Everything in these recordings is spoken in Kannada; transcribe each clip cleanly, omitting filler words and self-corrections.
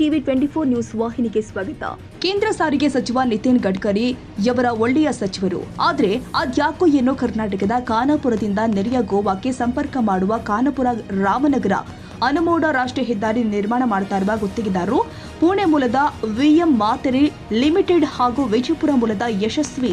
ಟಿವಿ 24 ನ್ಯೂಸ್ ವಾಹಿನಿಗೆ ಸ್ವಾಗತ. ಕೇಂದ್ರ ಸಾರಿಗೆ ಸಚಿವ ನಿತಿನ್ ಗಡ್ಕರಿ ಯವರ ಒಳ್ಳೆಯ ಸಚಿವರು. ಆದರೆ ಅದ್ಯಾಕೋ ಏನೋ ಕರ್ನಾಟಕದ ಖಾನಾಪುರದಿಂದ ನೆರೆಯ ಗೋವಾಕ್ಕೆ ಸಂಪರ್ಕ ಮಾಡುವ ಖಾನಾಪುರ ರಾಮನಗರ ಅನುಮೋಡ ರಾಷ್ಟ್ರೀಯ ಹೆದ್ದಾರಿ ನಿರ್ಮಾಣ ಮಾಡ್ತಾ ಇರುವ ಗುತ್ತಿಗೆದಾರರು ಪುಣೆ ಮೂಲದ ವಿಎಂ ಮಾತೆರಿ ಲಿಮಿಟೆಡ್ ಹಾಗೂ ವಿಜಯಪುರ ಮೂಲದ ಯಶಸ್ವಿ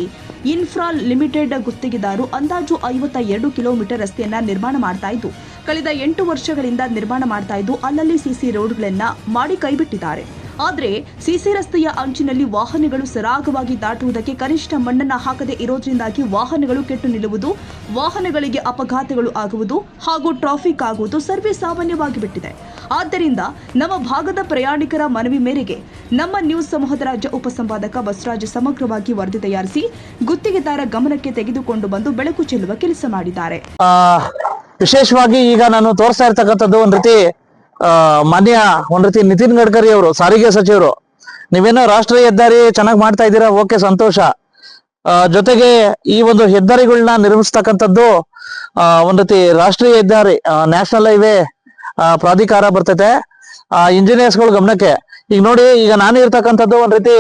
ಇನ್ಫ್ರಾ ಲಿಮಿಟೆಡ್ ಗುತ್ತಿಗೆದಾರರು ಅಂದಾಜು 52 ಕಿಲೋಮೀಟರ್ ರಸ್ತೆಯನ್ನ ನಿರ್ಮಾಣ ಮಾಡ್ತಾ ಇದ್ದು ಕಳೆದ 8 ವರ್ಷಗಳಿಂದ ನಿರ್ಮಾಣ ಮಾಡ್ತಾ ಇದ್ದು ಅಲ್ಲಲ್ಲಿ ಸಿಸಿ ರೋಡ್ಗಳನ್ನ ಮಾಡಿ ಕೈಬಿಟ್ಟಿದ್ದಾರೆ. ಆದರೆ ಸಿಸಿ ರಸ್ತೆಯ ಅಂಚಿನಲ್ಲಿ ವಾಹನಗಳು ಸರಾಗವಾಗಿ ದಾಟುವುದಕ್ಕೆ ಕನಿಷ್ಠ ಮಣ್ಣನ್ನ ಹಾಕದೆ ಇರೋದ್ರಿಂದಾಗಿ ವಾಹನಗಳು ಕೆಟ್ಟು ನಿಲ್ಲುವುದು, ವಾಹನಗಳಿಗೆ ಅಪಘಾತಗಳು ಆಗುವುದು ಹಾಗೂ ಟ್ರಾಫಿಕ್ ಆಗುವುದು ಸರ್ವೇ ಸಾಮಾನ್ಯವಾಗಿ ಬಿಟ್ಟಿದೆ. ಆದ್ದರಿಂದ ನಮ್ಮ ಭಾಗದ ಪ್ರಯಾಣಿಕರ ಮನವಿ ಮೇರೆಗೆ ನಮ್ಮ ನ್ಯೂಸ್ ಸಮೂಹದ ರಾಜ್ಯ ಉಪಸಂಪಾದಕ ಬಸವರಾಜ್ ಸಮಗ್ರವಾಗಿ ವರದಿ ತಯಾರಿಸಿ ಗುತ್ತಿಗೆದಾರ ಗಮನಕ್ಕೆ ತೆಗೆದುಕೊಂಡು ಬಂದು ಬೆಳಕು ಚೆಲ್ಲುವ ಕೆಲಸ ಮಾಡಿದ್ದಾರೆ. ವಿಶೇಷವಾಗಿ ಈಗ ನಾನು ತೋರಿಸ್ತಾ ಇರ್ತಕ್ಕಂಥದ್ದು ಒಂದ್ ರೀತಿ ನಿತಿನ್ ಗಡ್ಕರಿ ಅವರು, ಸಾರಿಗೆ ಸಚಿವರು. ನೀವೇನೋ ರಾಷ್ಟ್ರೀಯ ಹೆದ್ದಾರಿ ಚೆನ್ನಾಗಿ ಮಾಡ್ತಾ ಇದ್ದೀರಾ, ಓಕೆ, ಸಂತೋಷ. ಜೊತೆಗೆ ಈ ಒಂದು ಹೆದ್ದಾರಿಗಳನ್ನ ನಿರ್ಮಿಸ್ತಕ್ಕಂಥದ್ದು ಒಂದ್ ರೀತಿ ರಾಷ್ಟ್ರೀಯ ಹೆದ್ದಾರಿ ನ್ಯಾಷನಲ್ ಹೈವೇ ಪ್ರಾಧಿಕಾರ ಬರ್ತೈತೆ ಇಂಜಿನಿಯರ್ಸ್ಗಳ ಗಮನಕ್ಕೆ. ಈಗ ನೋಡಿ, ಈಗ ನಾನು ಇರ್ತಕ್ಕಂಥದ್ದು ಒಂದ್ ರೀತಿ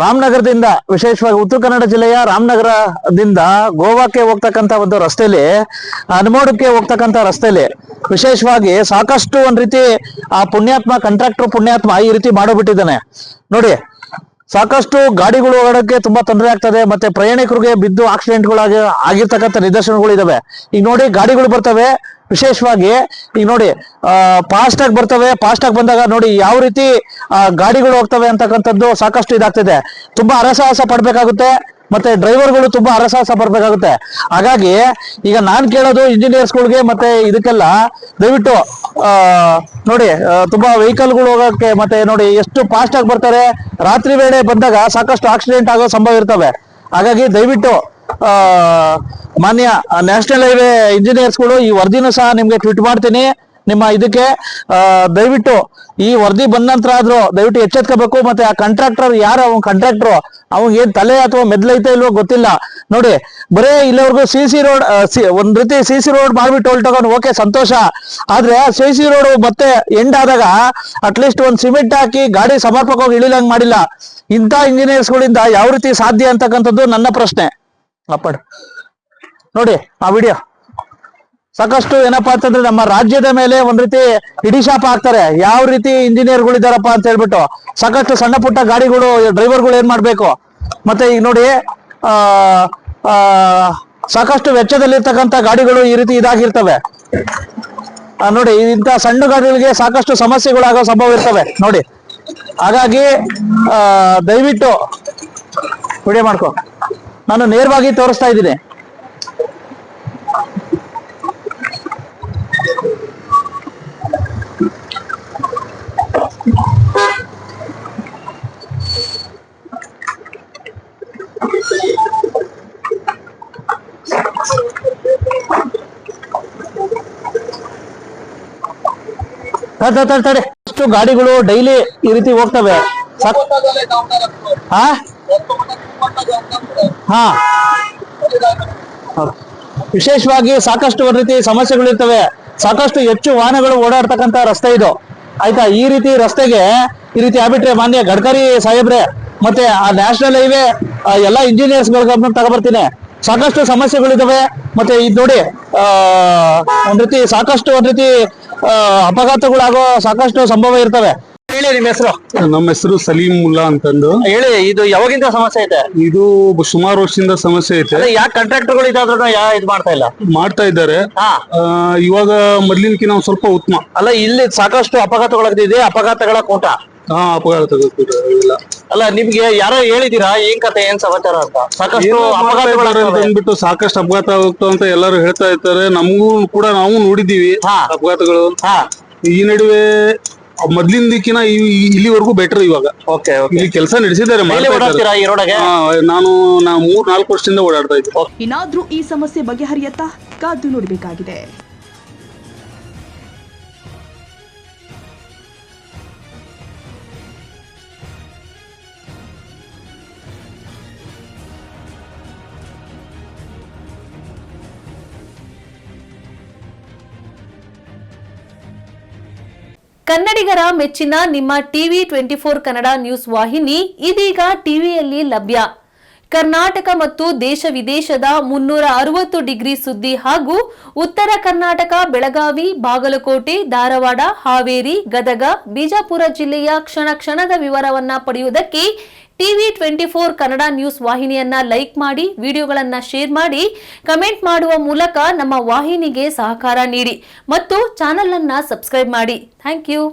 ರಾಮನಗರದಿಂದ, ವಿಶೇಷವಾಗಿ ಉತ್ತರ ಕನ್ನಡ ಜಿಲ್ಲೆಯ ರಾಮನಗರದಿಂದ ಗೋವಾಕ್ಕೆ ಹೋಗ್ತಕ್ಕಂಥ ಒಂದು ರಸ್ತೆಯಲ್ಲಿ, ಅನುಮೋಡಕ್ಕೆ ಹೋಗ್ತಕ್ಕಂಥ ರಸ್ತೆಯಲ್ಲಿ ವಿಶೇಷವಾಗಿ ಸಾಕಷ್ಟು ಒಂದ್ ರೀತಿ ಆ ಪುಣ್ಯಾತ್ಮ, ಕಾಂಟ್ರಾಕ್ಟರ್ ಪುಣ್ಯಾತ್ಮ ಈ ರೀತಿ ಮಾಡೋಬಿಟ್ಟಿದ್ದಾನೆ. ನೋಡಿ, ಸಾಕಷ್ಟು ಗಾಡಿಗಳು ಓಡೋಕೆ ತುಂಬಾ ತೊಂದರೆ ಆಗ್ತದೆ, ಮತ್ತೆ ಪ್ರಯಾಣಿಕರಿಗೆ ಬಿದ್ದು ಆಕ್ಸಿಡೆಂಟ್ಗಳಾಗಿ ಆಗಿರ್ತಕ್ಕಂಥ ನಿದರ್ಶನಗಳು ಇದಾವೆ. ಈಗ ನೋಡಿ, ಗಾಡಿಗಳು ಬರ್ತವೆ, ವಿಶೇಷವಾಗಿ ಈಗ ನೋಡಿ ಫಾಸ್ಟ್ ಆಗಿ ಬರ್ತವೆ. ಫಾಸ್ಟ್ ಆಗಿ ಬಂದಾಗ ನೋಡಿ ಯಾವ ರೀತಿ ಗಾಡಿಗಳು ಹೋಗ್ತವೆ ಅಂತಕ್ಕಂಥದ್ದು ಸಾಕಷ್ಟು ಇದಾಗ್ತಿದೆ. ತುಂಬಾ ಹರಸಾಹಸ ಪಡ್ಬೇಕಾಗುತ್ತೆ, ಮತ್ತೆ ಡ್ರೈವರ್ಗಳು ತುಂಬಾ ಹರಸಾಹಸ ಪಡ್ಬೇಕಾಗುತ್ತೆ. ಹಾಗಾಗಿ ಈಗ ನಾನ್ ಕೇಳೋದು ಇಂಜಿನಿಯರ್ಸ್ಗಳಿಗೆ ಮತ್ತೆ ಇದಕ್ಕೆಲ್ಲ, ದಯವಿಟ್ಟು ನೋಡಿ, ತುಂಬಾ ವೆಹಿಕಲ್ಗಳು ಹೋಗಕ್ಕೆ, ಮತ್ತೆ ನೋಡಿ ಎಷ್ಟು ಫಾಸ್ಟ್ ಆಗಿ ಬರ್ತಾರೆ. ರಾತ್ರಿ ವೇಳೆ ಬಂದಾಗ ಸಾಕಷ್ಟು ಆಕ್ಸಿಡೆಂಟ್ ಆಗೋ ಸಂಭವ ಇರ್ತವೆ. ಹಾಗಾಗಿ ದಯವಿಟ್ಟು ಮಾನ್ಯ ನ್ಯಾಷನಲ್ ಹೈವೇ ಇಂಜಿನಿಯರ್ಸ್ಗಳು, ಈ ವರದಿನೂ ಸಹ ನಿಮ್ಗೆ ಟ್ವೀಟ್ ಮಾಡ್ತೀನಿ ನಿಮ್ಮ ಇದಕ್ಕೆ. ದಯವಿಟ್ಟು ಈ ವರದಿ ಬಂದ ನಂತರ ಆದ್ರೂ ದಯವಿಟ್ಟು ಎಚ್ಚೆತ್ಕೋಬೇಕು. ಮತ್ತೆ ಆ ಕಾಂಟ್ರಾಕ್ಟರ್ ಯಾರು, ಅವ್ನ ಕಾಂಟ್ರಾಕ್ಟರ್, ಅವ್ನ್ ಏನ್ ತಲೆ ಅಥವಾ ಮೆದ್ಲೈತೆ ಇಲ್ವೋ ಗೊತ್ತಿಲ್ಲ. ನೋಡಿ, ಬರೇ ಇಲ್ಲಿವರೆಗೂ ಸಿಸಿ ರೋಡ್, ಒಂದ್ ರೀತಿ ಸಿಸಿ ರೋಡ್ ಮಾಡ್ಬಿಟ್ಟು ಹೊಲ್ಟೋಗೋನು, ಓಕೆ, ಸಂತೋಷ. ಆದ್ರೆ ಸಿಸಿ ರೋಡ್ ಮತ್ತೆ ಎಂಡ್ ಆದಾಗ ಅಟ್ಲೀಸ್ಟ್ ಒಂದ್ ಸಿಮೆಂಟ್ ಹಾಕಿ ಗಾಡಿ ಸಮರ್ಪಕವಾಗಿ ಇಳಿಲಂಗ್ ಮಾಡಿಲ್ಲ. ಇಂಥ ಇಂಜಿನಿಯರ್ಸ್ಗಳಿಂದ ಯಾವ ರೀತಿ ಸಾಧ್ಯ ಅಂತಕ್ಕಂಥದ್ದು ನನ್ನ ಪ್ರಶ್ನೆ. ಅಪ್ಪಡ್ ನೋಡಿ ಆ ವಿಡಿಯೋ. ಸಾಕಷ್ಟು ಏನಪ್ಪಾ ಅಂತಂದ್ರೆ ನಮ್ಮ ರಾಜ್ಯದ ಮೇಲೆ ಒಂದ್ ರೀತಿ ಹಿಡಿಶಾಪ ಹಾಕ್ತಾರೆ, ಯಾವ ರೀತಿ ಇಂಜಿನಿಯರ್ಗಳು ಇದಾರಪ್ಪ ಅಂತ ಹೇಳ್ಬಿಟ್ಟು. ಸಾಕಷ್ಟು ಸಣ್ಣ ಪುಟ್ಟ ಗಾಡಿಗಳು, ಡ್ರೈವರ್ಗಳು ಏನ್ ಮಾಡ್ಬೇಕು. ಮತ್ತೆ ಈಗ ನೋಡಿ, ಸಾಕಷ್ಟು ವೆಚ್ಚದಲ್ಲಿರ್ತಕ್ಕಂಥ ಗಾಡಿಗಳು ಈ ರೀತಿ ಇದಾಗಿರ್ತವೆ. ನೋಡಿ, ಇಂಥ ಸಣ್ಣ ಗಾಡಿಗಳಿಗೆ ಸಾಕಷ್ಟು ಸಮಸ್ಯೆಗಳಾಗೋ ಸಂಭವ ಇರ್ತವೆ ನೋಡಿ. ಹಾಗಾಗಿ ದಯವಿಟ್ಟು ವಿಡಿಯೋ ಮಾಡ್ಕೊ, ನಾನು ನೇರವಾಗಿ ತೋರಿಸ್ತಾ ಇದ್ದೀನಿ. ತಡೆ, ಅಷ್ಟು ಗಾಡಿಗಳು ಡೈಲಿ ಈ ರೀತಿ ಹೋಗ್ತವೆ. ವಿಶೇಷವಾಗಿ ಸಾಕಷ್ಟು ಒಂದ್ ರೀತಿ ಸಮಸ್ಯೆಗಳು ಇರ್ತವೆ. ಸಾಕಷ್ಟು ಹೆಚ್ಚು ವಾಹನಗಳು ಓಡಾಡ್ತಕ್ಕಂಥ ರಸ್ತೆ ಇದು, ಆಯ್ತಾ. ಈ ರೀತಿ ರಸ್ತೆಗೆ ಈ ರೀತಿ ಆಗ್ಬಿಟ್ರೆ ಮಾನ್ಯ ಗಡ್ಕರಿ ಸಾಹೇಬ್ರೆ, ಮತ್ತೆ ಆ ನ್ಯಾಷನಲ್ ಹೈವೇ ಎಲ್ಲಾ ಇಂಜಿನಿಯರ್ಸ್ ಗಮನ ತಗೊಬರ್ತೀನಿ. ಸಾಕಷ್ಟು ಸಮಸ್ಯೆಗಳಿದಾವೆ. ಮತ್ತೆ ಇದು ನೋಡಿ, ಒಂದ್ ರೀತಿ ಸಾಕಷ್ಟು ಒಂದ್ ರೀತಿ ಅಪಘಾತಗಳಾಗೋ ಸಾಕಷ್ಟು ಸಂಭವ ಇರ್ತವೆ. ಹೇಳಿ, ನಿಮ್ಮ ಹೆಸರು? ನಮ್ಮ ಹೆಸರು ಸಲೀಂ ಮುಲ್ಲಾ ಅಂತಂದು. ಹೇಳಿ, ಇದು ಯಾವಾಗಿಂದ ಸಮಸ್ಯೆ ಐತೆ? ಇದು ಸುಮಾರು ವರ್ಷದಿಂದ ಸಮಸ್ಯೆ ಐತೆ. ಯಾಕೆ ಕಾಂಟ್ರಾಕ್ಟರ್ಗಳು ಇದಾದ್ರೂ ಇದು ಮಾಡ್ತಾ ಇಲ್ಲ? ಮಾಡ್ತಾ ಇದ್ದಾರೆ. ಇವಾಗ ಮೊದ್ಲಿನಕಿನ ಸ್ವಲ್ಪ ಉತ್ತಮ. ಅಲ್ಲ, ಇಲ್ಲಿ ಸಾಕಷ್ಟು ಅಪಘಾತಗಳಾಗ್ತಿದೆ, ಅಪಘಾತಗಳ ಕೂಟ. ಅಪಘಾತಗಳು ಅಲ್ಲ, ನಿಮ್ಗೆ ಯಾರೋ ಹೇಳಿದೀರಾ ಏನ್ ಕತೆ, ಏನ್ ಸಮಾಚಾರ ಅಂತ? ಸಾಕಷ್ಟು ಅಪಘಾತಗಳು ಸಾಕಷ್ಟು ಅಪಘಾತ ಆಗುತ್ತೋ ಅಂತ ಎಲ್ಲರೂ ಹೇಳ್ತಾ ಇರ್ತಾರೆ. ನಮಗೂ ಕೂಡ ನಾವು ನೋಡಿದೀವಿ ಅಪಘಾತಗಳು. ಈ ನಡುವೆ ಮೊದ್ಲಿಂದಕ್ಕಿನ ಇಲ್ಲಿವರೆಗೂ ಬೆಟರ್. ಇವಾಗ ಇಲ್ಲಿ ಕೆಲಸ ನಡೆಸಿದ್ದಾರೆ. ನಾನು 3-4 ವರ್ಷದಿಂದ ಓಡಾಡ್ತಾ ಇದ್ದೆ. ಇನ್ನಾದ್ರೂ ಈ ಸಮಸ್ಯೆ ಬಗೆಹರಿಯತ್ತಾ ಕಾದು ನೋಡಬೇಕಾಗಿದೆ. ಕನ್ನಡಿಗರ ಮೆಚ್ಚಿನ ನಿಮ್ಮ ಟಿವಿ 24 ಕನ್ನಡ ನ್ಯೂಸ್ ವಾಹಿನಿ ಇದೀಗ ಟಿವಿಯಲ್ಲಿ ಲಭ್ಯ. ಕರ್ನಾಟಕ ಮತ್ತು ದೇಶ ವಿದೇಶದ 360 ಡಿಗ್ರಿ ಸುದ್ದಿ ಹಾಗೂ ಉತ್ತರ ಕರ್ನಾಟಕ, ಬೆಳಗಾವಿ, ಬಾಗಲಕೋಟೆ, ಧಾರವಾಡ, ಹಾವೇರಿ, ಗದಗ, ಬಿಜಾಪುರ ಜಿಲ್ಲೆಯ ಕ್ಷಣ ಕ್ಷಣದ ವಿವರವನ್ನ ಪಡೆಯುವುದಕ್ಕೆ ಟಿವಿ 24 ಕನ್ನಡ ನ್ಯೂಸ್ ವಾಹಿನಿಯನ್ನ ಲೈಕ್ ಮಾಡಿ, ವಿಡಿಯೋಗಳನ್ನ ಶೇರ್ ಮಾಡಿ, ಕಮೆಂಟ್ ಮಾಡುವ ಮೂಲಕ ನಮ್ಮ ವಾಹಿನಿಗೆ ಸಹಕಾರ ನೀಡಿ ಮತ್ತು ಚಾನೆಲ್ ಅನ್ನ ಸಬ್ಸ್ಕ್ರೈಬ್ ಮಾಡಿ. Thank you.